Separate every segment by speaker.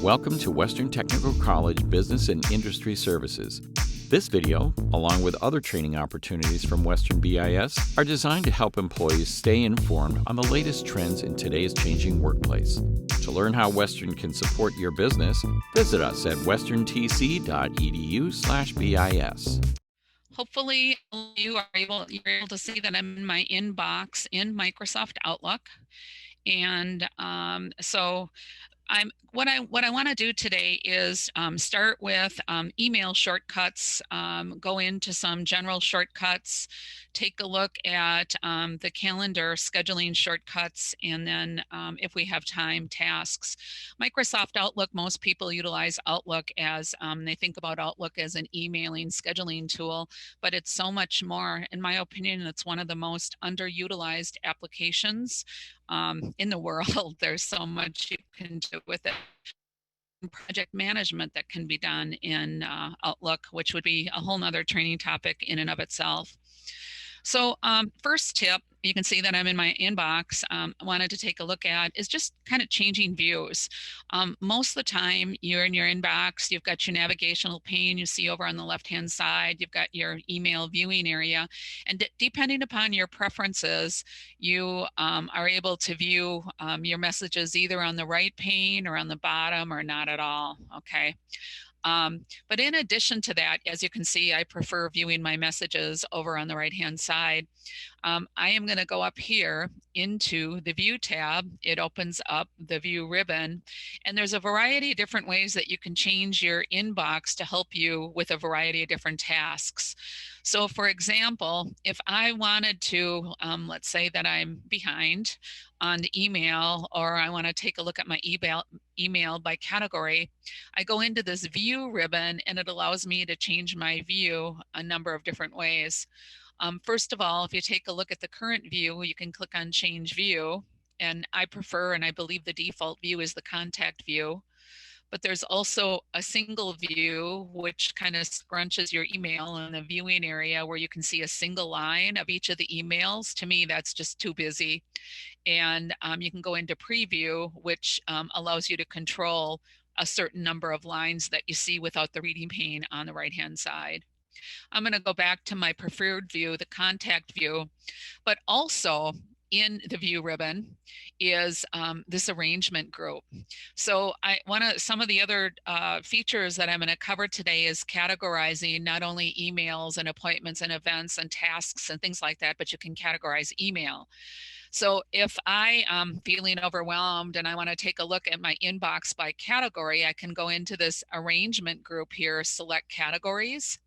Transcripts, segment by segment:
Speaker 1: Welcome to Western Technical College Business and Industry Services. This video, along with other training opportunities from Western BIS, are designed to help employees stay informed on the latest trends in today's changing workplace. To learn how Western can support your business, visit us at westerntc.edu/BIS.
Speaker 2: Hopefully you're able to see that I'm in my inbox in Microsoft Outlook. And so what I want to do today is start with email shortcuts, go into some general shortcuts, take a look at the calendar scheduling shortcuts, and then if we have time, tasks. Microsoft Outlook, most people utilize Outlook as they think about Outlook as an emailing scheduling tool, but it's so much more. In my opinion, it's one of the most underutilized applications in the world. There's so much you can do with it. Project management that can be done in Outlook, which would be a whole nother training topic in and of itself. So first tip, you can see that I'm in my inbox, I wanted to take a look at is just kind of changing views. Most of the time you're in your inbox, you've got your navigational pane you see over on the left-hand side, you've got your email viewing area, and depending upon your preferences, you are able to view your messages either on the right pane or on the bottom or not at all, okay? But in addition to that, as you can see, I prefer viewing my messages over on the right-hand side. I am going to go up here into the View tab. It opens up the View ribbon, and there's a variety of different ways that you can change your inbox to help you with a variety of different tasks. So for example, if I wanted to, let's say that I'm behind on the email, or I want to take a look at my email by category, I go into this View ribbon, and it allows me to change my view a number of different ways. First of all, if you take a look at the current view, you can click on Change View, and I prefer, and I believe the default view is the contact view. But there's also a single view, which kind of scrunches your email in the viewing area where you can see a single line of each of the emails. To me, that's just too busy. And you can go into Preview, which allows you to control a certain number of lines that you see without the reading pane on the right-hand side. I'm going to go back to my preferred view, the contact view, but also in the View ribbon is this arrangement group. So some of the other features that I'm going to cover today is categorizing not only emails and appointments and events and tasks and things like that, but you can categorize email. So if I am feeling overwhelmed and I want to take a look at my inbox by category, I can go into this arrangement group here, select categories,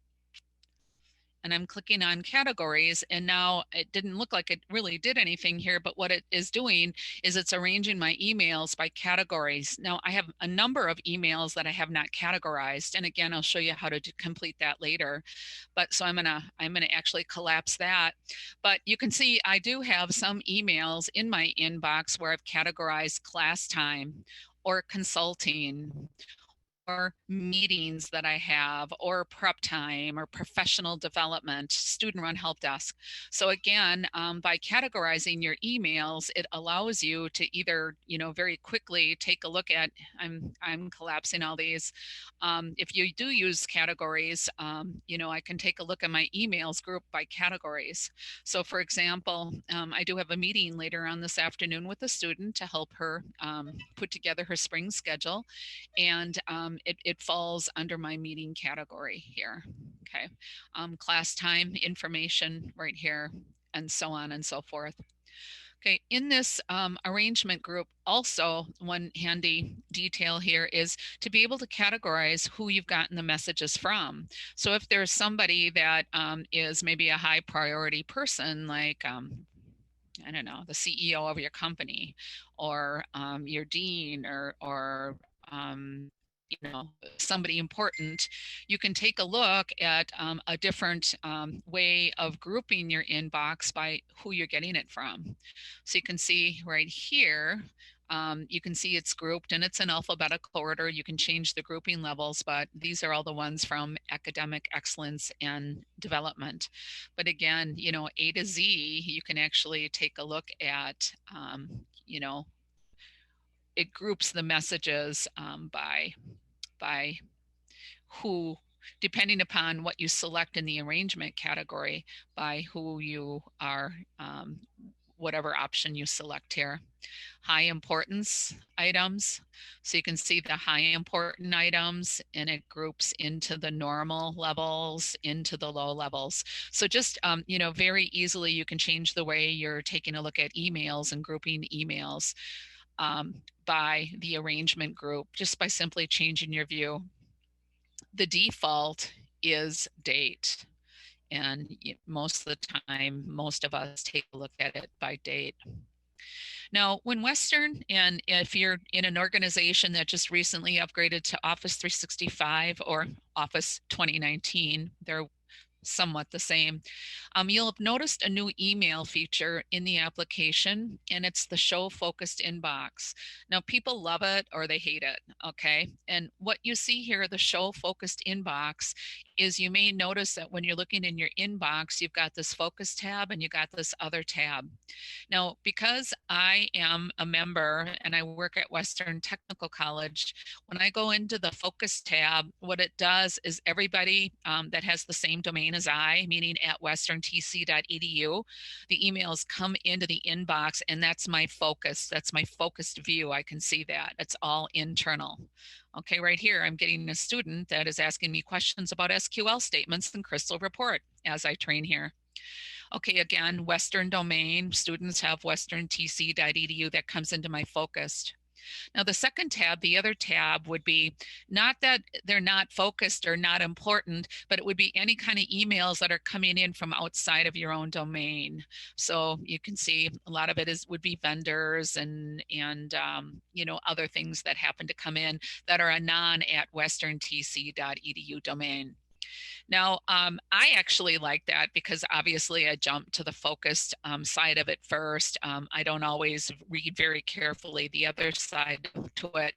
Speaker 2: and I'm clicking on categories, and now it didn't look like it really did anything here, but what it is doing is it's arranging my emails by categories. Now I have a number of emails that I have not categorized, and again, I'll show you how to complete that later. But so I'm gonna actually collapse that. But you can see I do have some emails in my inbox where I've categorized class time or consulting, or meetings that I have, or prep time, or professional development, student run help desk. So again, by categorizing your emails, it allows you to either, very quickly take a look at, I'm collapsing all these. If you do use categories, I can take a look at my emails group by categories. So for example, I do have a meeting later on this afternoon with a student to help her put together her spring schedule. And it falls under my meeting category here, okay? Class time information right here, and so on and so forth. Okay, in this arrangement group, also one handy detail here is to be able to categorize who you've gotten the messages from. So if there's somebody that is maybe a high priority person, like I don't know, the CEO of your company, or your dean, or somebody important, you can take a look at a different way of grouping your inbox by who you're getting it from. So you can see right here, you can see it's grouped, and it's in alphabetical order. You can change the grouping levels, but these are all the ones from academic excellence and development. But again, A to Z, you can actually take a look at, it groups the messages by who, depending upon what you select in the arrangement category, by who you are, whatever option you select here. High importance items. So you can see the high important items, and it groups into the normal levels, into the low levels. So just, very easily you can change the way you're taking a look at emails and grouping emails by the arrangement group, just by simply changing your view. The default is date. And most of the time, most of us take a look at it by date. Now, when Western, and if you're in an organization that just recently upgraded to Office 365 or Office 2019, they're somewhat the same. You'll have noticed a new email feature in the application, and it's the show focused inbox. Now, people love it or they hate it, okay? And what you see here, the show focused inbox, is you may notice that when you're looking in your inbox, you've got this focus tab and you got this other tab. Now, because I am a member and I work at Western Technical College, when I go into the focus tab, what it does is everybody that has the same domain as I, meaning at westerntc.edu, the emails come into the inbox, and that's my focus. That's my focused view. I can see that. It's all internal. Okay, right here, I'm getting a student that is asking me questions about SQL statements and Crystal Report as I train here. Okay, again, Western domain, students have westerntc.edu, that comes into my focused. Now the second tab, the other tab, would be not that they're not focused or not important, but it would be any kind of emails that are coming in from outside of your own domain. So you can see a lot of it would be vendors and other things that happen to come in that are a non at westerntc.edu domain. Now, I actually like that because obviously I jumped to the focused side of it first. I don't always read very carefully the other side to it.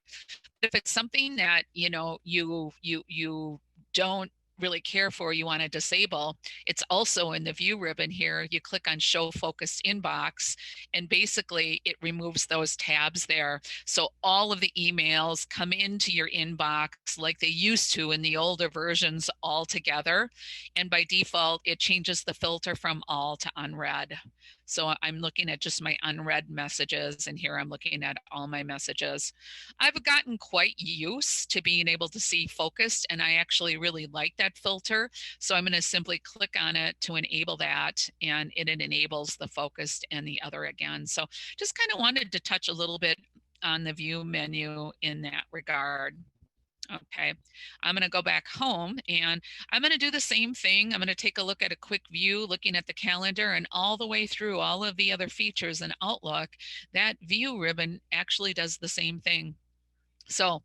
Speaker 2: If it's something that you don't really care for, you want to disable, it's also in the view ribbon here. You click on show focused inbox, and basically it removes those tabs there. So all of the emails come into your inbox like they used to in the older versions all together. And by default, it changes the filter from all to unread. So I'm looking at just my unread messages, and here I'm looking at all my messages. I've gotten quite used to being able to see focused, and I actually really like that filter. So I'm going to simply click on it to enable that, and it enables the focused and the other again. So just kind of wanted to touch a little bit on the view menu in that regard. Okay, I'm going to go back home and I'm going to do the same thing. I'm going to take a look at a quick view, looking at the calendar, and all the way through all of the other features in Outlook. That view ribbon actually does the same thing. So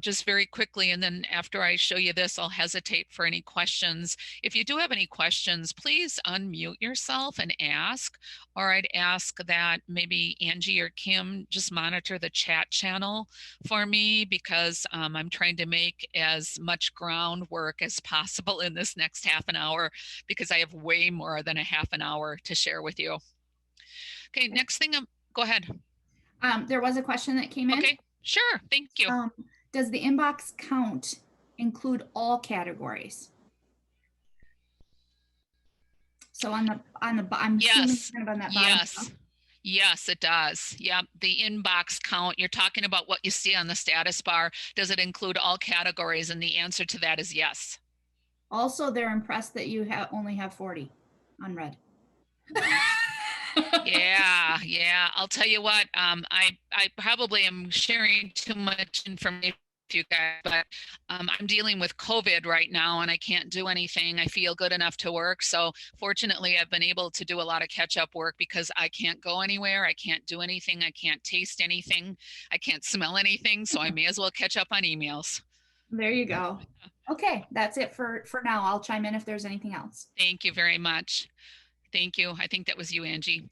Speaker 2: just very quickly, and then after I show you this, I'll hesitate for any questions. If you do have any questions, please unmute yourself and ask, or I'd ask that maybe Angie or Kim just monitor the chat channel for me, because I'm trying to make as much groundwork as possible in this next half an hour, because I have way more than a half an hour to share with you. Okay, next thing, go ahead.
Speaker 3: There was a question that came in.
Speaker 2: Okay, sure, thank you.
Speaker 3: Does the inbox count include all categories? So I'm
Speaker 2: yes,
Speaker 3: kind of on that
Speaker 2: yes, yes, it does. Yeah, the inbox count. You're talking about what you see on the status bar. Does it include all categories? And the answer to that is yes.
Speaker 3: Also, they're impressed that you only have 40 unread.
Speaker 2: Yeah. I'll tell you what. I probably am sharing too much information with you guys, but I'm dealing with COVID right now, and I can't do anything. I feel good enough to work, so fortunately, I've been able to do a lot of catch-up work because I can't go anywhere. I can't do anything. I can't taste anything. I can't smell anything. So I may as well catch up on emails.
Speaker 3: There you go. Okay, that's it for now. I'll chime in if there's anything else.
Speaker 2: Thank you very much. Thank you. I think that was you, Angie.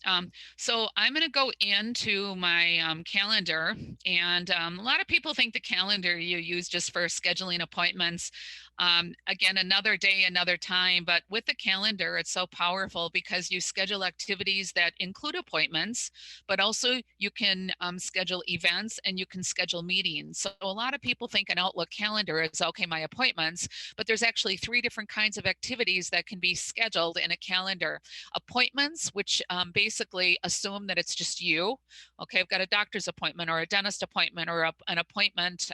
Speaker 2: So I'm going to go into my calendar, and a lot of people think the calendar you use just for scheduling appointments. Again, another day, another time. But with the calendar, it's so powerful because you schedule activities that include appointments, but also you can schedule events and you can schedule meetings. So a lot of people think an Outlook calendar is okay, my appointments, but there's actually three different kinds of activities that can be scheduled in a calendar. Appointments, which basically assume that it's just you. Okay, I've got a doctor's appointment or a dentist appointment or an appointment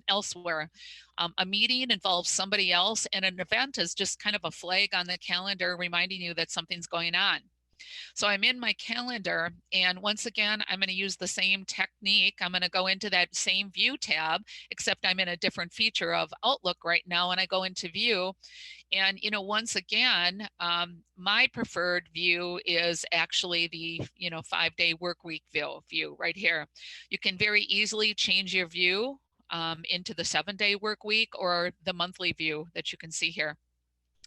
Speaker 2: elsewhere. A meeting involves somebody else, and an event is just kind of a flag on the calendar reminding you that something's going on. So I'm in my calendar, and once again, I'm going to use the same technique. I'm going to go into that same view tab, except I'm in a different feature of Outlook right now, and I go into view. And, once again, my preferred view is actually the, 5-day work week view right here. You can very easily change your view into the 7-day work week or the monthly view that you can see here.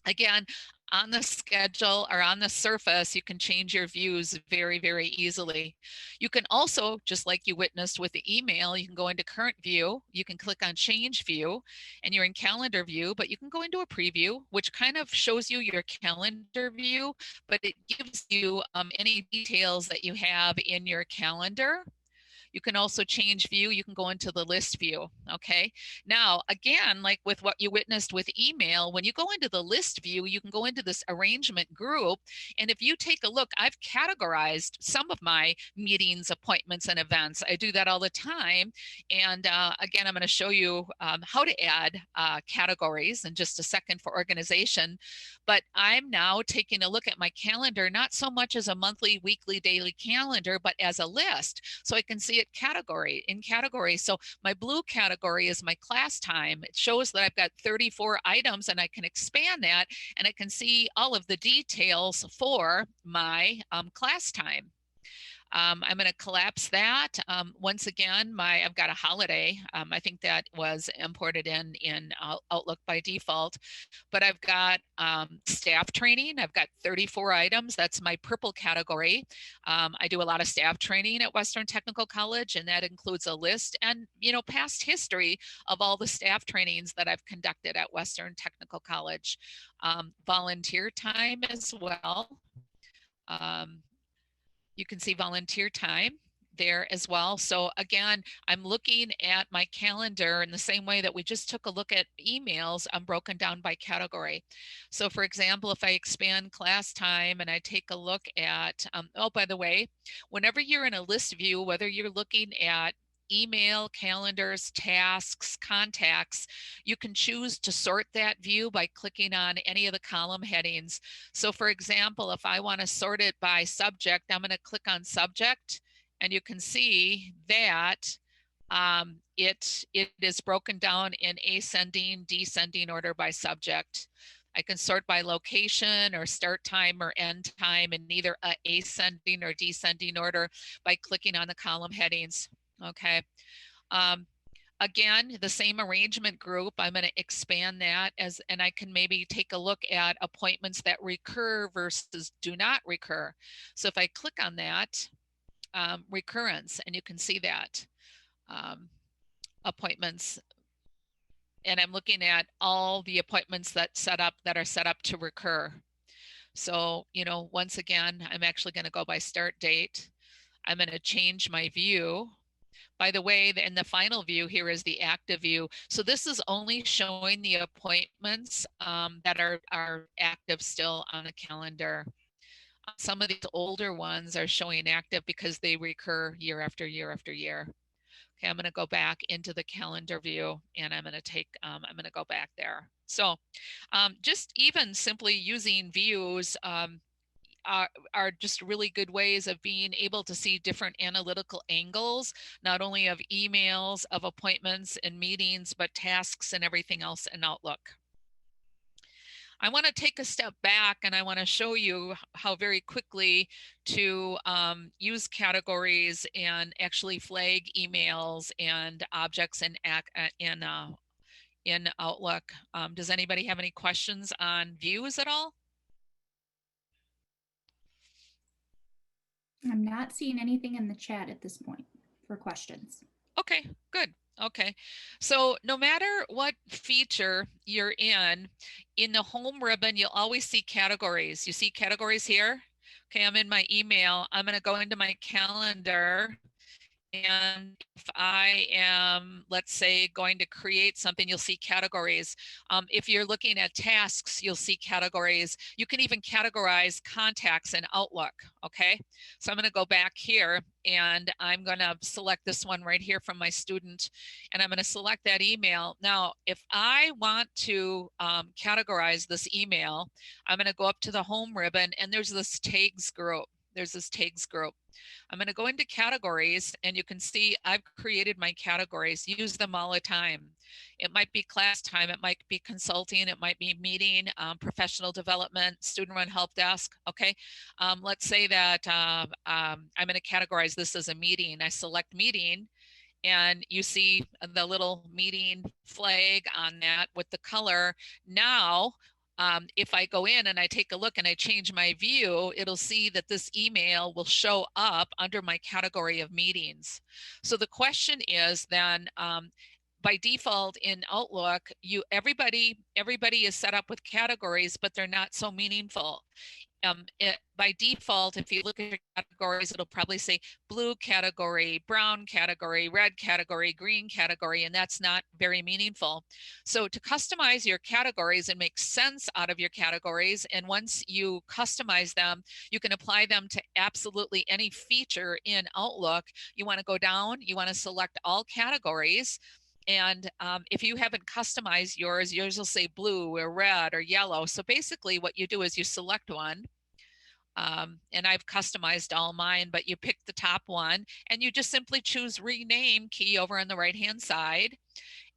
Speaker 2: Again, on the schedule or on the surface, you can change your views very, very easily. You can also, just like you witnessed with the email, you can go into current view, you can click on change view, and you're in calendar view, but you can go into a preview, which kind of shows you your calendar view, but it gives you any details that you have in your calendar. You can also change view. You can go into the list view. Okay. Now, again, like with what you witnessed with email, when you go into the list view, you can go into this arrangement group. And if you take a look, I've categorized some of my meetings, appointments, and events. I do that all the time. And again, I'm going to show you how to add categories in just a second for organization. But I'm now taking a look at my calendar, not so much as a monthly, weekly, daily calendar, but as a list. So I can see it in category. So my blue category is my class time. It shows that I've got 34 items, and I can expand that, and I can see all of the details for my class time. I'm going to collapse that. Once again, I've got a holiday. I think that was imported in Outlook by default, but I've got staff training. I've got 34 items. That's my purple category. I do a lot of staff training at Western Technical College, and that includes a list and, past history of all the staff trainings that I've conducted at Western Technical College. Volunteer time as well. You can see volunteer time there as well. So again, I'm looking at my calendar in the same way that we just took a look at emails. I'm broken down by category. So for example, if I expand class time and I take a look at, oh, by the way, whenever you're in a list view, whether you're looking at email, calendars, tasks, contacts, you can choose to sort that view by clicking on any of the column headings. So for example, if I want to sort it by subject, I'm going to click on subject, and you can see that it is broken down in ascending, descending order by subject. I can sort by location or start time or end time in either ascending or descending order by clicking on the column headings. Okay. Again, the same arrangement group, I'm going to expand that and I can maybe take a look at appointments that recur versus do not recur. So if I click on that, recurrence, and you can see that appointments, and I'm looking at all the appointments that are set up to recur. So, once again, I'm actually going to go by start date. I'm going to change my view. By the way, in the final view here is the active view. So this is only showing the appointments that are active still on the calendar. Some of these older ones are showing active because they recur year after year after year. Okay, I'm going to go back into the calendar view, and I'm going to go back there. So just even simply using views are just really good ways of being able to see different analytical angles, not only of emails, of appointments and meetings, but tasks and everything else in Outlook. I want to take a step back, and I want to show you how very quickly to use categories and actually flag emails and objects in Outlook. Does anybody have any questions on views at all?
Speaker 3: I'm not seeing anything in the chat at this point for questions.
Speaker 2: Okay, good. Okay, so no matter what feature you're in the home ribbon, you'll always see categories. You see categories here? Okay, I'm in my email. I'm going to go into my calendar. And if I am, let's say, going to create something, you'll see categories. If you're looking at tasks, you'll see categories. You can even categorize contacts in Outlook, okay? So I'm gonna go back here and I'm gonna select this one right here from my student, and I'm gonna select that email. Now, if I want to categorize this email, I'm gonna go up to the home ribbon and there's this tags group. I'm going to go into categories, and you can see I've created my categories, use them all the time. It might be class time, it might be consulting, it might be meeting, professional development, student run help desk, okay? Let's say that I'm going to categorize this as a meeting. I select meeting, and you see the little meeting flag on that with the color. Now, if I go in and I take a look and I change my view, it'll see that this email will show up under my category of meetings. So the question is then, by default in Outlook, everybody is set up with categories, but they're not so meaningful. By default, if you look at your categories, it'll probably say blue category, brown category, red category, green category, and that's not very meaningful. So to customize your categories and make sense out of your categories, and once you customize them, you can apply them to absolutely any feature in Outlook. You want to go down, you want to select all categories. And if you haven't customized yours will say blue or red or yellow. So basically what you do is you select one. And I've customized all mine, but you pick the top one and you just simply choose rename key over on the right hand side.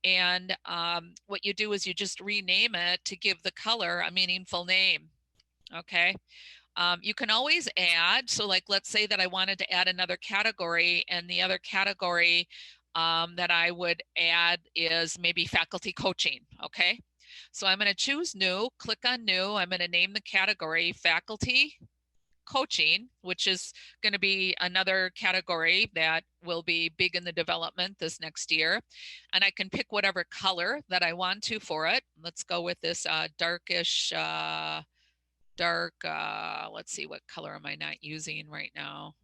Speaker 2: And what you do is you just rename it to give the color a meaningful name. Okay. You can always add, so like let's say that I wanted to add another category, and the other category that I would add is maybe faculty coaching. Okay. So I'm going to choose new, click on new. I'm going to name the category faculty coaching, which is going to be another category that will be big in the development this next year. And I can pick whatever color that I want to for it. Let's go with this darkish, let's see, what color am I not using right now?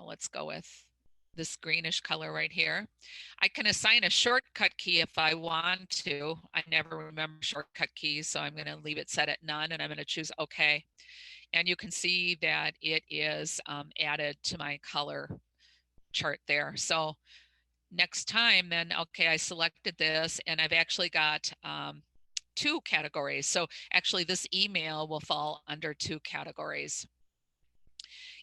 Speaker 2: Let's go with this greenish color right here. I can assign a shortcut key if I want to. I never remember shortcut keys, so I'm going to leave it set at none, and I'm going to choose OK. And you can see that it is added to my color chart there. So next time then, okay, I selected this, and I've actually got two categories. So actually this email will fall under two categories.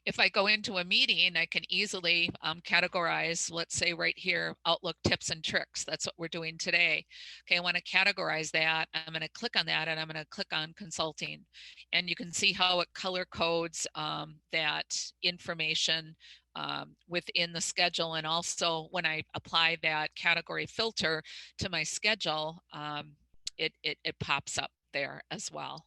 Speaker 2: If I go into a meeting, I can easily categorize, let's say right here, Outlook tips and tricks. That's what we're doing today. Okay, I want to categorize that. I'm going to click on that, and I'm going to click on consulting. And you can see how it color codes that information within the schedule. And also when I apply that category filter to my schedule, it pops up there as well.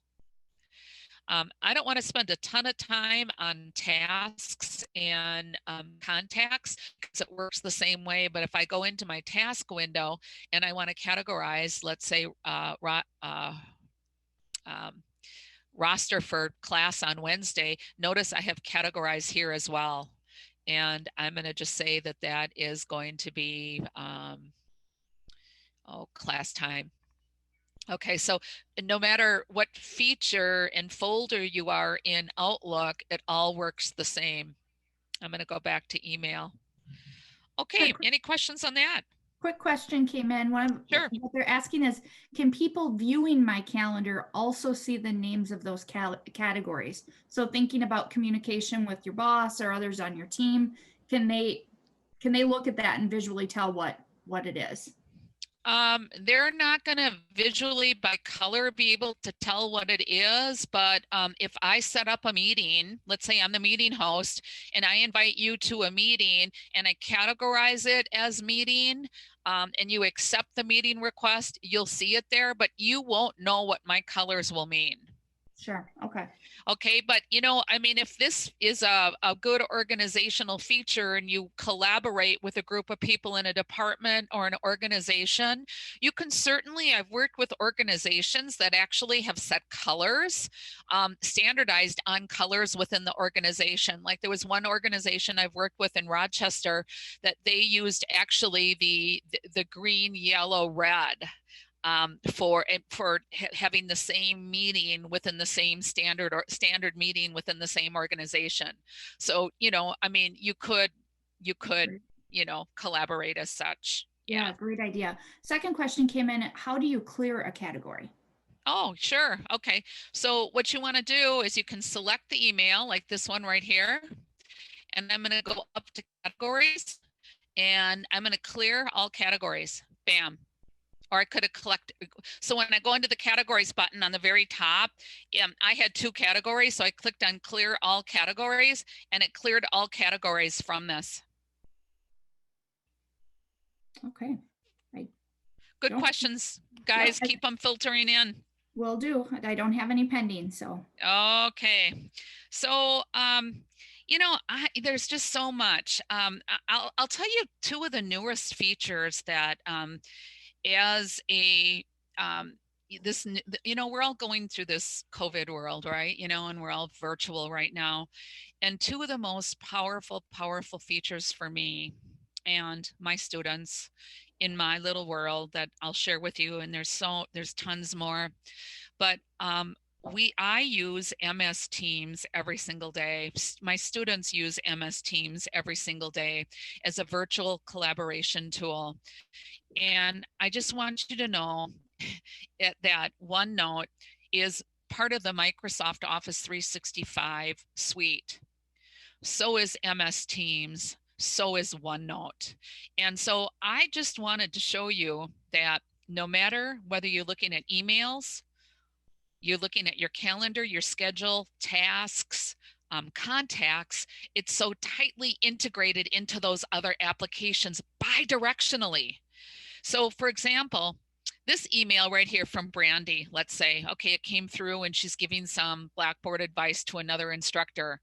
Speaker 2: I don't want to spend a ton of time on tasks and contacts because it works the same way. But if I go into my task window and I want to categorize, let's say, roster for class on Wednesday, notice I have categorized here as well. And I'm going to just say that that is going to be class time. Okay, so no matter what feature and folder you are in Outlook, it all works the same. I'm going to go back to email. Okay, any questions on that?
Speaker 3: Quick question came in.
Speaker 2: Sure.
Speaker 3: What they're asking is, can people viewing my calendar also see the names of those categories? So thinking about communication with your boss or others on your team, can they look at that and visually tell what it is?
Speaker 2: They're not going to visually by color be able to tell what it is, but if I set up a meeting, let's say I'm the meeting host and I invite you to a meeting and I categorize it as meeting, and you accept the meeting request, you'll see it there, but you won't know what my colors will mean.
Speaker 3: Sure. Okay.
Speaker 2: Okay, but you know, I mean, if this is a good organizational feature and you collaborate with a group of people in a department or an organization, you can certainly, I've worked with organizations that actually have set colors, standardized on colors within the organization. Like there was one organization I've worked with in Rochester that they used actually the green, yellow, red for having the same meeting within the same standard meeting within the same organization. So, you know, I mean, you could,
Speaker 3: Great.
Speaker 2: you know, collaborate as such.
Speaker 3: Yeah, great idea. Second question came in, how do you clear a category?
Speaker 2: Oh, sure. Okay. So what you want to do is you can select the email like this one right here. And I'm going to go up to categories and I'm going to clear all categories. Bam. Or I could have collected. So when I go into the categories button on the very top, I had 2 categories. So I clicked on clear all categories and it cleared all categories from this.
Speaker 3: Okay.
Speaker 2: Good questions, guys. Keep them filtering in.
Speaker 3: Will do. I don't have any pending, so.
Speaker 2: Okay. So, you know, there's just so much. I'll tell you 2 of the newest features that as a this, you know, we're all going through this COVID world, right? You know, and we're all virtual right now. And 2 of the most powerful features for me and my students in my little world that I'll share with you, and there's tons more, but I use MS Teams every single day. My students use MS Teams every single day as a virtual collaboration tool. And I just want you to know that OneNote is part of the Microsoft Office 365 suite. So is MS Teams, so is OneNote. And so I just wanted to show you that no matter whether you're looking at emails, you're looking at your calendar, your schedule, tasks, contacts, it's so tightly integrated into those other applications bidirectionally. So for example, this email right here from Brandy, let's say, okay, it came through and she's giving some Blackboard advice to another instructor.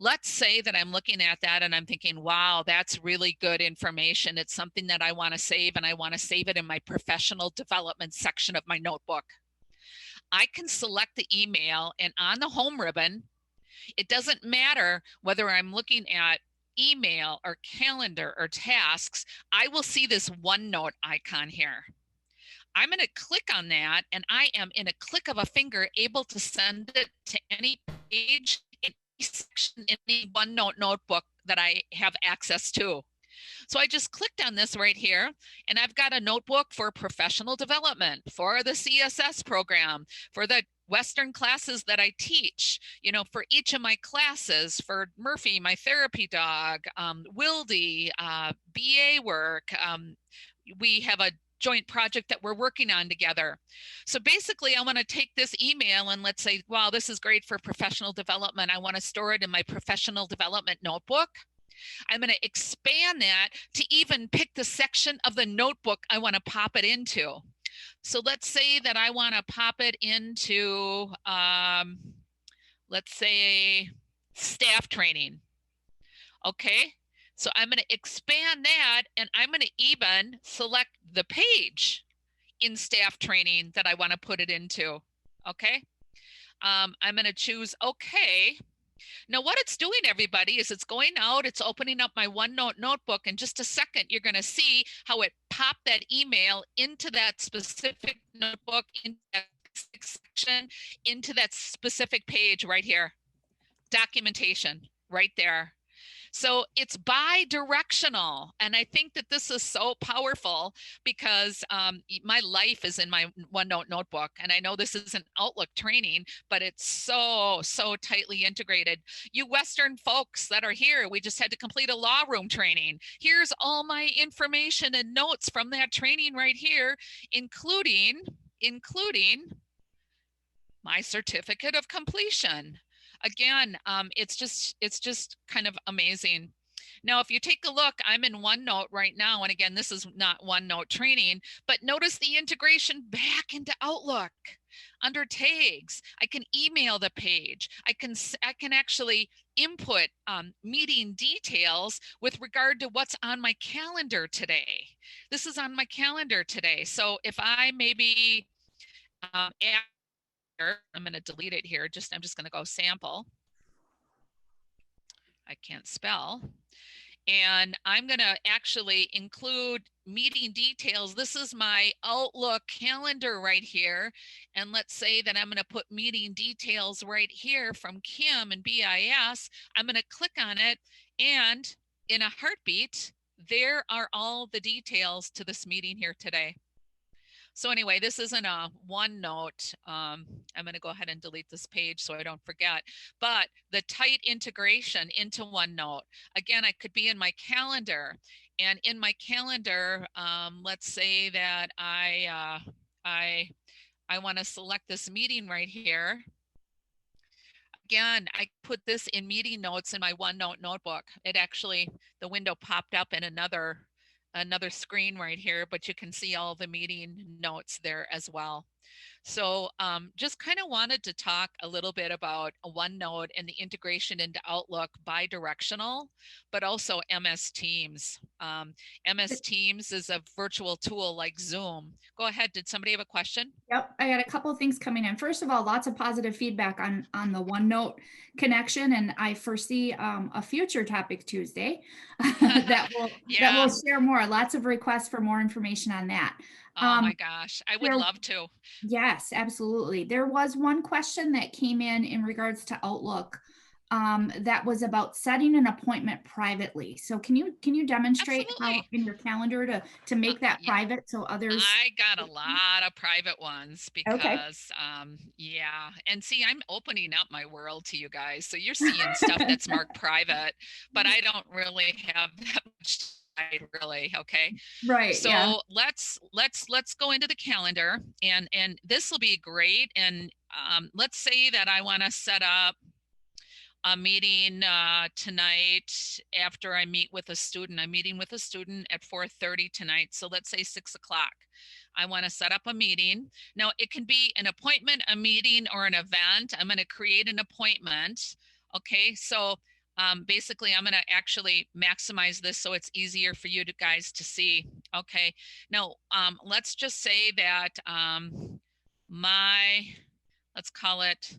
Speaker 2: Let's say that I'm looking at that and I'm thinking, wow, that's really good information. It's something that I want to save, and I want to save it in my professional development section of my notebook. I can select the email, and on the home ribbon, it doesn't matter whether I'm looking at email or calendar or tasks, I will see this OneNote icon here. I'm going to click on that, and I am in a click of a finger able to send it to any page in any section in any OneNote notebook that I have access to. So I just clicked on this right here, and I've got a notebook for professional development, for the CSS program, for the Western classes that I teach, you know, for each of my classes, for Murphy, my therapy dog, Wildy, BA work. We have a joint project that we're working on together. So basically, I want to take this email and let's say, wow, this is great for professional development. I want to store it in my professional development notebook. I'm going to expand that to even pick the section of the notebook I want to pop it into. So let's say that I want to pop it into, let's say, staff training. Okay, so I'm going to expand that, and I'm going to even select the page in staff training that I want to put it into. Okay, I'm going to choose okay. Now what it's doing, everybody, is it's going out, it's opening up my OneNote notebook. In just a second, you're going to see how it popped that email into that specific notebook, into that section, into that specific page right here. Documentation right there. So it's bi-directional. And I think that this is so powerful because my life is in my OneNote notebook. And I know this is an Outlook training, but it's so tightly integrated. You Western folks that are here, we just had to complete a law room training. Here's all my information and notes from that training right here, including my certificate of completion. Again, it's just kind of amazing. Now, if you take a look, I'm in OneNote right now. And again, this is not OneNote training, but notice the integration back into Outlook. Under tags, I can email the page. I can actually input meeting details with regard to what's on my calendar today. This is on my calendar today. So if I maybe I'm going to delete it here. I'm just going to go sample. I can't spell. And I'm going to actually include meeting details. This is my Outlook calendar right here. And let's say that I'm going to put meeting details right here from Kim and BIS. I'm going to click on it, and in a heartbeat, there are all the details to this meeting here today. So anyway, this isn't a OneNote. I'm going to go ahead and delete this page so I don't forget. But the tight integration into OneNote. Again, I could be in my calendar, and in my calendar, let's say that I want to select this meeting right here. Again, I put this in meeting notes in my OneNote notebook. It actually, the window popped up in another screen right here, but you can see all the meeting notes there as well. So just kind of wanted to talk a little bit about OneNote and the integration into Outlook bi-directional, but also MS Teams. MS Teams is a virtual tool like Zoom. Go ahead. Did somebody have a question?
Speaker 3: Yep, I got a couple of things coming in. First of all, lots of positive feedback on the OneNote connection, and I foresee a future topic Tuesday that will share more. Lots of requests for more information on that.
Speaker 2: Oh my gosh, I would love to.
Speaker 3: Yes, absolutely. There was one question that came in regards to Outlook that was about setting an appointment privately. So can you demonstrate how in your calendar to make that private so others?
Speaker 2: I got a lot of private ones because yeah, and see, I'm opening up my world to you guys, so you're seeing stuff that's marked private, but I don't really have that much time, really. Okay,
Speaker 3: right.
Speaker 2: So
Speaker 3: yeah.
Speaker 2: let's go into the calendar, and this will be great. And let's say that I want to set up a meeting tonight after I meet with a student. I'm meeting with a student at 4:30 tonight. So let's say 6 o'clock. I want to set up a meeting. Now it can be an appointment, a meeting, or an event. I'm going to create an appointment. Okay, so basically I'm going to actually maximize this so it's easier for you guys to see. Okay, now let's just say that let's call it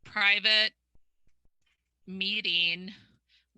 Speaker 2: private meeting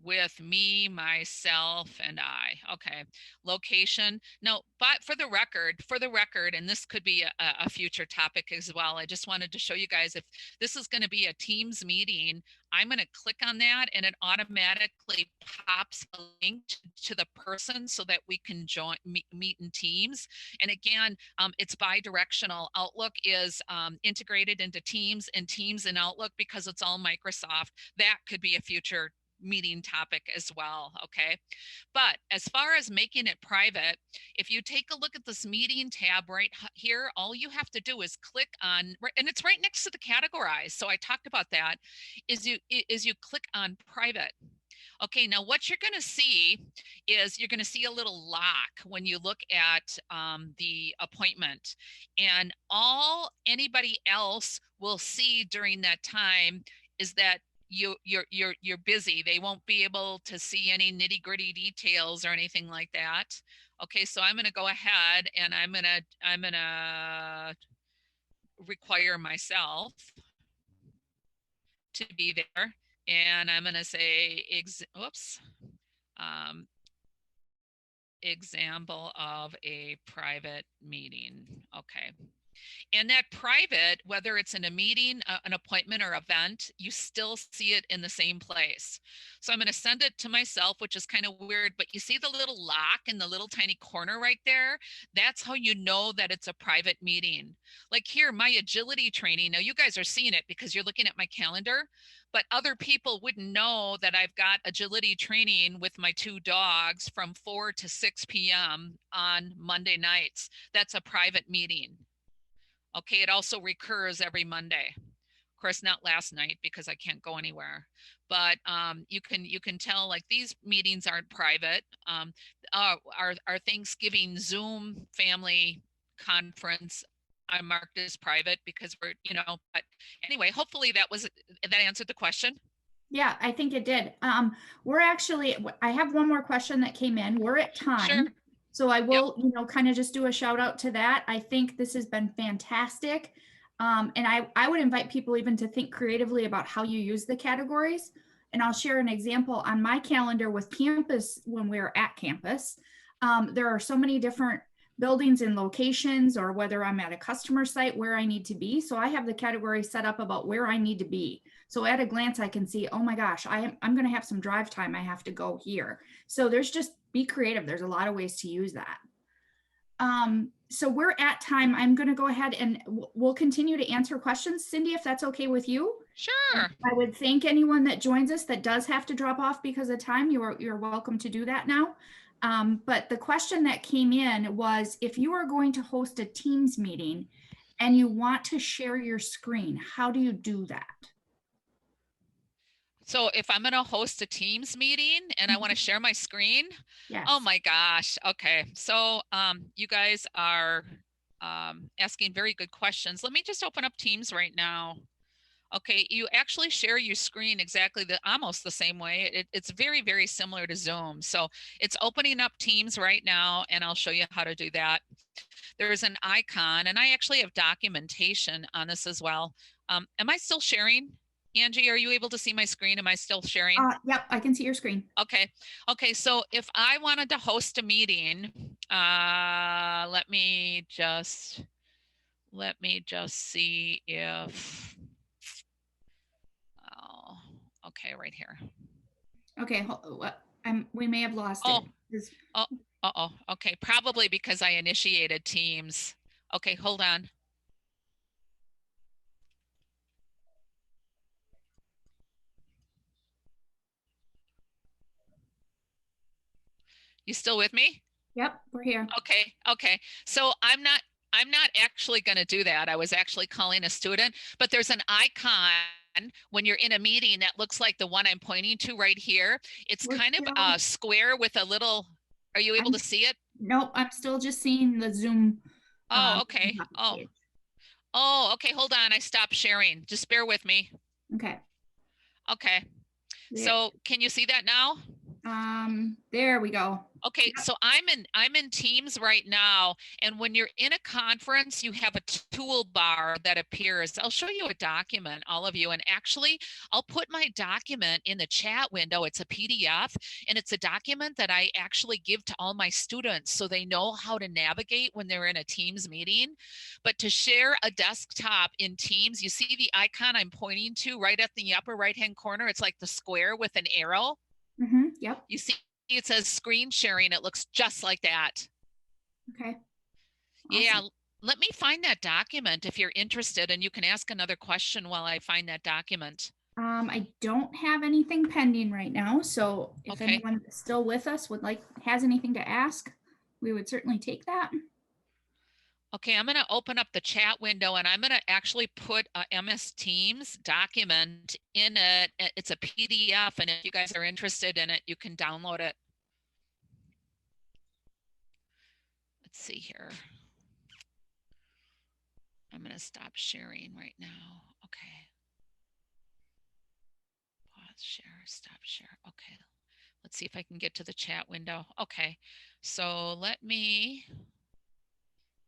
Speaker 2: with me, myself, and I. Okay, location. No, but for the record, and this could be a future topic as well. I just wanted to show you guys, if this is going to be a Teams meeting, I'm going to click on that and it automatically pops a link to the person so that we can join meet in Teams. And again, it's bi-directional. Outlook is integrated into Teams, and Teams and Outlook, because it's all Microsoft, that could be a future meeting topic as well. Okay, but as far as making it private, if you take a look at this meeting tab right here, all you have to do is click on, and it's right next to the categorize, so I talked about that, is you click on private. Okay, now what you're going to see is you're going to see a little lock when you look at the appointment, and all anybody else will see during that time is that you're busy. They won't be able to see any nitty-gritty details or anything like that. Okay, so I'm going to go ahead and I'm going to require myself to be there, and I'm going to say example of a private meeting. Okay. And that private, whether it's in a meeting, an appointment, or event, you still see it in the same place. So I'm going to send it to myself, which is kind of weird, but you see the little lock in the little tiny corner right there? That's how you know that it's a private meeting. Like here, my agility training, now you guys are seeing it because you're looking at my calendar, but other people wouldn't know that I've got agility training with my two dogs from 4 to 6 p.m. on Monday nights. That's a private meeting. Okay, it also recurs every Monday. Of course, not last night because I can't go anywhere. But you can tell, like, these meetings aren't private. Our Thanksgiving Zoom family conference, I marked it as private because we're, but anyway, hopefully that answered the question.
Speaker 3: Yeah, I think it did. I have one more question that came in. We're at
Speaker 2: Sure.
Speaker 3: time. So I
Speaker 2: Yep.
Speaker 3: will, kind of just do a shout out to that. I think this has been fantastic. And I would invite people even to think creatively about how you use the categories. And I'll share an example on my calendar with campus when we're at campus. There are so many different buildings and locations, or whether I'm at a customer site where I need to be. So I have the category set up about where I need to be. So at a glance, I can see, oh my gosh, I'm going to have some drive time. I have to go here. So there's just be creative. There's a lot of ways to use that. So we're at time. I'm going to go ahead and we'll continue to answer questions. Cindy, if that's okay with you.
Speaker 2: Sure.
Speaker 3: I would thank anyone that joins us that does have to drop off because of time. You're welcome to do that now. But the question that came in was, if you are going to host a Teams meeting and you want to share your screen, how do you do that?
Speaker 2: So if I'm going to host a Teams meeting and I want to share my screen,
Speaker 3: Yes.
Speaker 2: oh my gosh. Okay. So you guys are asking very good questions. Let me just open up Teams right now. Okay, you actually share your screen exactly almost the same way. It's very, very similar to Zoom. So it's opening up Teams right now, and I'll show you how to do that. There's an icon, and I actually have documentation on this as well. Am I still sharing? Angie, are you able to see my screen? Am I still sharing?
Speaker 3: Yep, I can see your screen.
Speaker 2: Okay. Okay, so if I wanted to host a meeting, let me just see if, oh, okay, right here.
Speaker 3: Okay, we may have lost it.
Speaker 2: Okay, probably because I initiated Teams. Okay, hold on. You still with me?
Speaker 3: Yep, we're here.
Speaker 2: Okay. So I'm not actually going to do that. I was actually calling a student, but there's an icon when you're in a meeting that looks like the one I'm pointing to right here. It's kind of a square with a little, are you able to see it?
Speaker 3: Nope, I'm still just seeing the Zoom.
Speaker 2: Oh, okay. Okay, hold on. I stopped sharing. Just bear with me.
Speaker 3: Okay.
Speaker 2: Okay. So can you see that now?
Speaker 3: There we go.
Speaker 2: Okay, so I'm in Teams right now, and when you're in a conference, you have a toolbar that appears. I'll show you a document, all of you, and actually, I'll put my document in the chat window. It's a PDF, and it's a document that I actually give to all my students so they know how to navigate when they're in a Teams meeting. But to share a desktop in Teams, you see the icon I'm pointing to right at the upper right-hand corner? It's like the square with an arrow.
Speaker 3: Yep.
Speaker 2: You see it says screen sharing. It looks just like that.
Speaker 3: Okay. Awesome.
Speaker 2: Yeah, let me find that document if you're interested, and you can ask another question while I find that document.
Speaker 3: I don't have anything pending right now, so if anyone still with us has anything to ask, we would certainly take that.
Speaker 2: Okay, I'm going to open up the chat window, and I'm going to actually put a MS Teams document in it. It's a PDF, and if you guys are interested in it, you can download it. Let's see here. I'm going to stop sharing right now. Okay. Pause share, stop share. Okay. Let's see if I can get to the chat window. Okay. So let me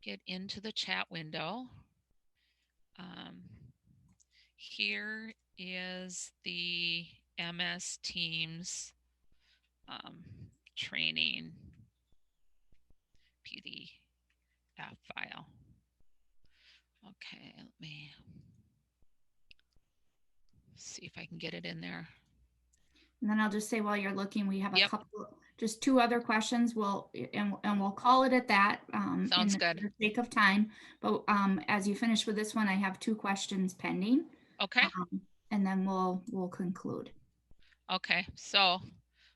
Speaker 2: get into the chat window. Here is the MS Teams training PDF file. Okay, let me see if I can get it in there.
Speaker 3: And then I'll just say, while you're looking, we have a couple, just two other questions. We'll call it at that.
Speaker 2: Sounds good.
Speaker 3: For the sake of time. But as you finish with this one, I have two questions pending.
Speaker 2: Okay.
Speaker 3: And then we'll conclude.
Speaker 2: Okay, so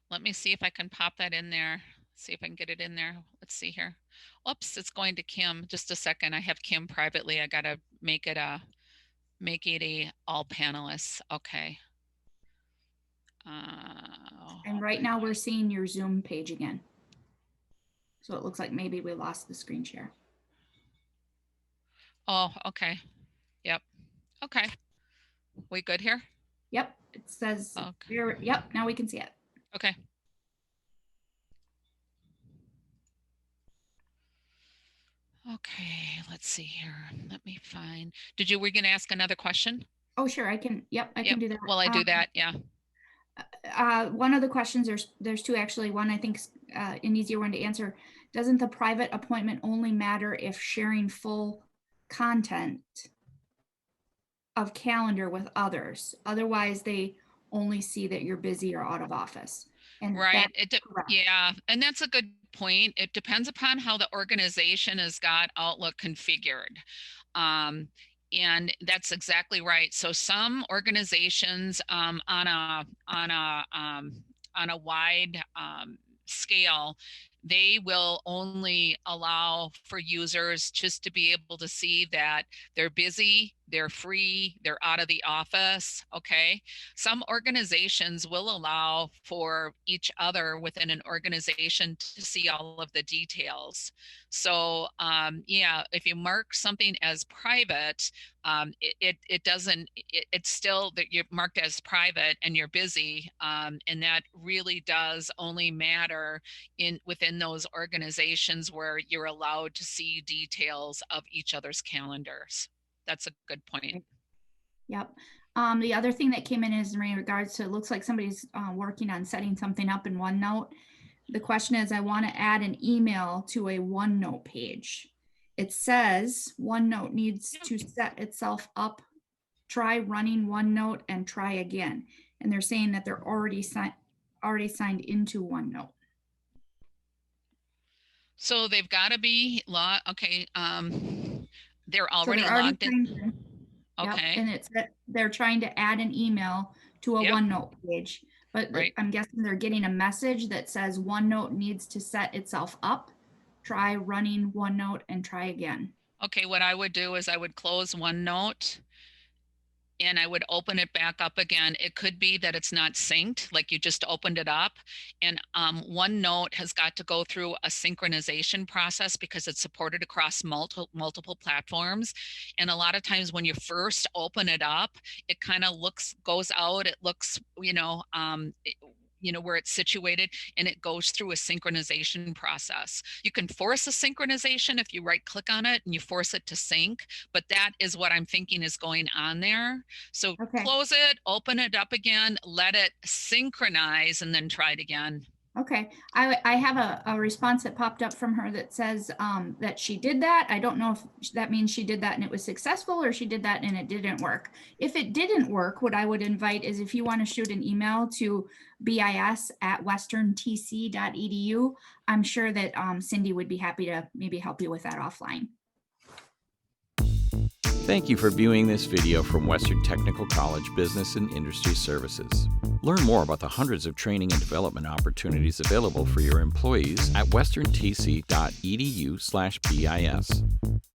Speaker 2: let me see if I can pop that in there. See if I can get it in there. Let's see here. Oops, it's going to Kim. Just a second. I have Kim privately. I gotta make it a all panelists. Okay.
Speaker 3: And right now we're seeing your Zoom page again. So it looks like maybe we lost the screen share.
Speaker 2: Oh, okay. Yep. Okay. We good here?
Speaker 3: Yep, it says,
Speaker 2: Okay.
Speaker 3: yep, now we can see it.
Speaker 2: Okay. Okay, let's see here. Let me find. Were you going to ask another question?
Speaker 3: Oh, sure, I can, yep, I
Speaker 2: Yep.
Speaker 3: can do that.
Speaker 2: While I do that, yeah.
Speaker 3: One of the questions, there's two actually. One I think is an easier one to answer. Doesn't the private appointment only matter if sharing full content of calendar with others? Otherwise, they only see that you're busy or out of office. And
Speaker 2: Right.
Speaker 3: that's correct.
Speaker 2: Yeah, and that's a good point. It depends upon how the organization has got Outlook configured. Um, and that's exactly right. So some organizations on a wide scale, they will only allow for users just to be able to see that they're busy, they're free, they're out of the office. Okay. Some organizations will allow for each other within an organization to see all of the details. So yeah, if you mark something as private, it doesn't, it's still that you're marked as private and you're busy. And that really does only matter within those organizations where you're allowed to see details of each other's calendars. That's a good point.
Speaker 3: Yep. The other thing that came in is in regards to, it looks like somebody's working on setting something up in OneNote. The question is, I want to add an email to a OneNote page. It says OneNote needs to set itself up. Try running OneNote and try again. And they're saying that they're already signed into OneNote.
Speaker 2: So they've got to be okay. They're already
Speaker 3: So they're
Speaker 2: logged in.
Speaker 3: Yep.
Speaker 2: Okay.
Speaker 3: And it's that they're trying to add an email to a
Speaker 2: Yep.
Speaker 3: OneNote page, but
Speaker 2: Right.
Speaker 3: I'm guessing they're getting a message that says OneNote needs to set itself up. Try running OneNote and try again.
Speaker 2: Okay, what I would do is I would close OneNote and I would open it back up again. It could be that it's not synced, like you just opened it up. And OneNote has got to go through a synchronization process because it's supported across multiple platforms. And a lot of times when you first open it up, it kind of goes out, it looks, where it's situated, and it goes through a synchronization process. You can force a synchronization if you right click on it and you force it to sync, but that is what I'm thinking is going on there. So
Speaker 3: Okay.
Speaker 2: Close it, open it up again, let it synchronize, and then try it again.
Speaker 3: Okay, I have a response that popped up from her that says that she did that. I don't know if that means she did that and it was successful, or she did that and it didn't work. If it didn't work, what I would invite is, if you want to shoot an email to bis@westerntc.edu, I'm sure that Cindy would be happy to maybe help you with that offline.
Speaker 1: Thank you for viewing this video from Western Technical College Business and Industry Services. Learn more about the hundreds of training and development opportunities available for your employees at westerntc.edu/bis.